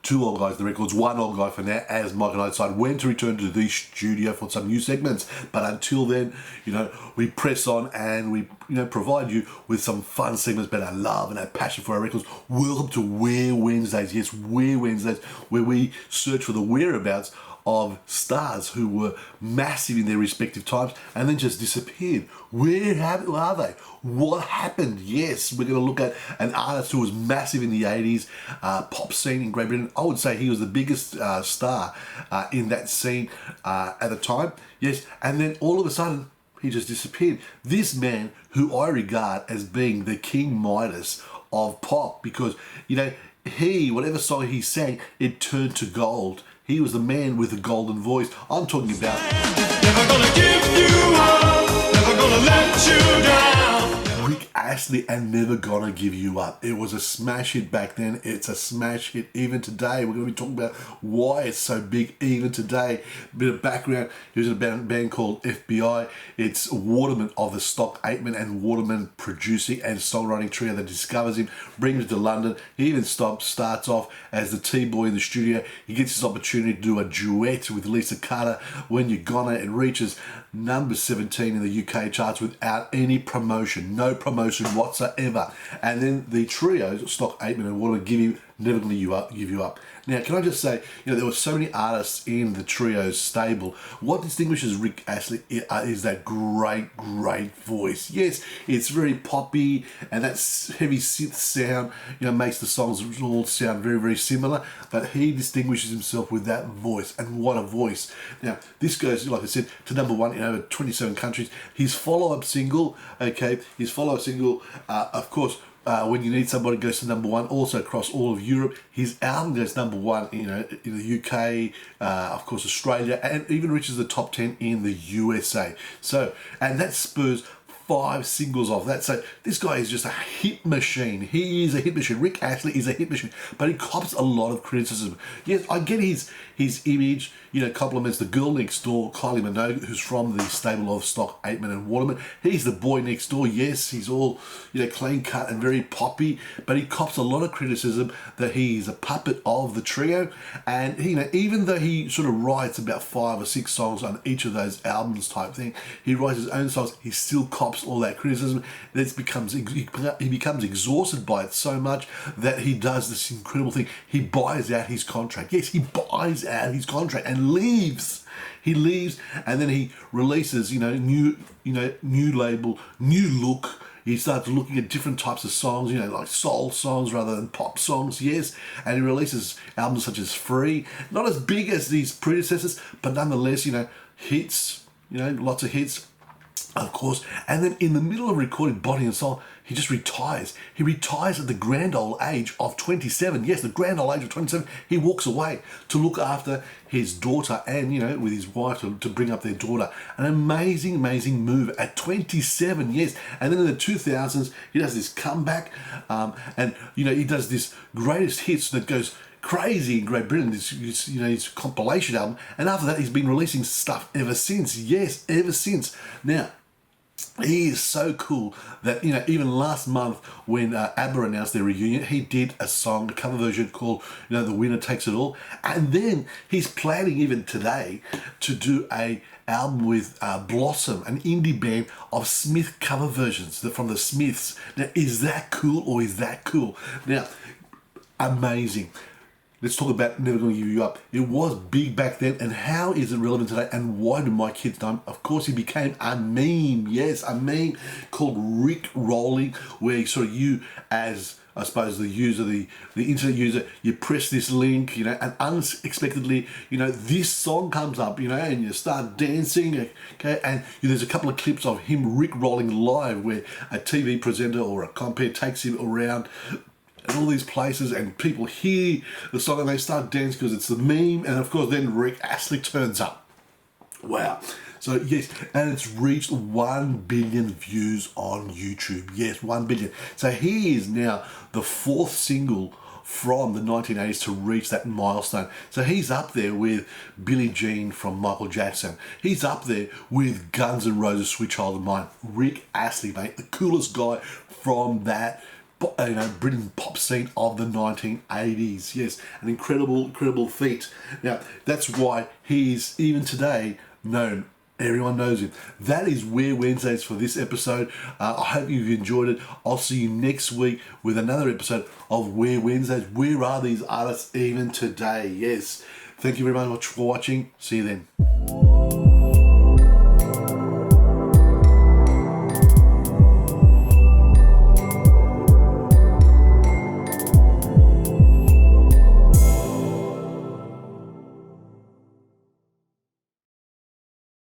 two old guys, the records, one old guy for now, as Mike and I decided when to return to the studio for some new segments. But until then, we press on and we, provide you with some fun segments about our love and our passion for our records. Welcome to Where Wednesdays. Yes, Where Wednesdays, where we search for the whereabouts of stars who were massive in their respective times and then just disappeared. Where are they? What happened? Yes, we're going to look at an artist who was massive in the 80s pop scene in Great Britain. I would say he was the biggest star in that scene at the time. Yes, and then all of a sudden, he just disappeared. This man, who I regard as being the King Midas of pop, because, whatever song he sang, it turned to gold. He was the man with the golden voice. I'm talking about... Never gonna give you up, never gonna let you down. Rick Astley and Never Gonna Give You Up. It was a smash hit back then. It's a smash hit even today. We're going to be talking about why it's so big even today. A bit of background. He was in a band called FBI. It's Waterman of the Stock Aitken and Waterman producing and songwriting trio that discovers him, brings him to London. He even starts off as the T-boy in the studio. He gets this opportunity to do a duet with Lisa Carter, When You're Gonna. It reaches number 17 in the UK charts without any promotion. No promotion whatsoever. And then the trios, Stock Aitken and Waterman, Never Gonna Give You Up. Now, can I just say, there were so many artists in the trio's stable. What distinguishes Rick Astley is that great, great voice. Yes, it's very poppy, and that heavy synth sound, makes the songs all sound very, very similar. But he distinguishes himself with that voice, and what a voice! Now, this goes, like I said, to number one in over 27 countries. His follow-up single, of course. When You Need Somebody goes to number one, also across all of Europe. His album goes number one, in the UK, of course, Australia, and even reaches the top 10 in the USA. So, and that spurs 5 singles off that. So this guy is just a hit machine. He is a hit machine. Rick Astley is a hit machine, but he cops a lot of criticism. Yes, I get his image, compliments the girl next door, Kylie Minogue, who's from the stable of Stock Aitken and Waterman. He's the boy next door. Yes, he's all, clean cut and very poppy, but he cops a lot of criticism that he's a puppet of the trio. And, even though he sort of writes about 5 or 6 songs on each of those albums type thing, he writes his own songs, he still cops all that criticism. He becomes exhausted by it so much that he does this incredible thing. He buys out his contract. Yes, he buys out his contract and leaves. He leaves, and then he releases, new label, new look. He starts looking at different types of songs, like soul songs rather than pop songs, yes. And he releases albums such as Free, not as big as these predecessors, but nonetheless, hits, lots of hits. Of course, and then in the middle of recording Body and Soul, he just retires. He retires at the grand old age of 27. Yes, the grand old age of 27. He walks away to look after his daughter and, with his wife to bring up their daughter. An amazing, amazing move at 27, yes. And then in the 2000s, he does this comeback and, he does this greatest hits that goes crazy in Great Britain, his compilation album. And after that, he's been releasing stuff ever since. Yes, ever since. Now, he is so cool that, even last month when ABBA announced their reunion, he did a cover version called, The Winner Takes It All. And then he's planning even today to do a album with Blossom, an indie band of Smith cover versions from the Smiths. Now, is that cool or is that cool? Now, amazing. Let's talk about Never Gonna Give You Up. It was big back then, and how is it relevant today, and why do my kids know him? Of course, he became a meme. Yes, a meme called Rick Rolling, where you as, I suppose, the user, the internet user, you press this link, and unexpectedly, this song comes up, and you start dancing, okay, and there's a couple of clips of him Rick Rolling live where a TV presenter or a compere takes him around and all these places, and people hear the song and they start dancing because it's the meme. And of course, then Rick Astley turns up. Wow. So yes, and it's reached 1 billion views on YouTube. Yes, 1 billion. So he is now the 4th single from the 1980s to reach that milestone. So he's up there with Billie Jean from Michael Jackson. He's up there with Guns N' Roses' Sweet Child of Mine. Rick Astley, mate, the coolest guy from that, Britain pop scene of the 1980s. Yes, an incredible feat. Now, that's why he is, even today, known. Everyone knows him. That is Weird Wednesdays for this episode. I hope you've enjoyed it. I'll see you next week with another episode of Weird Wednesdays. Where are these artists even today? Yes. Thank you very much for watching. See you then.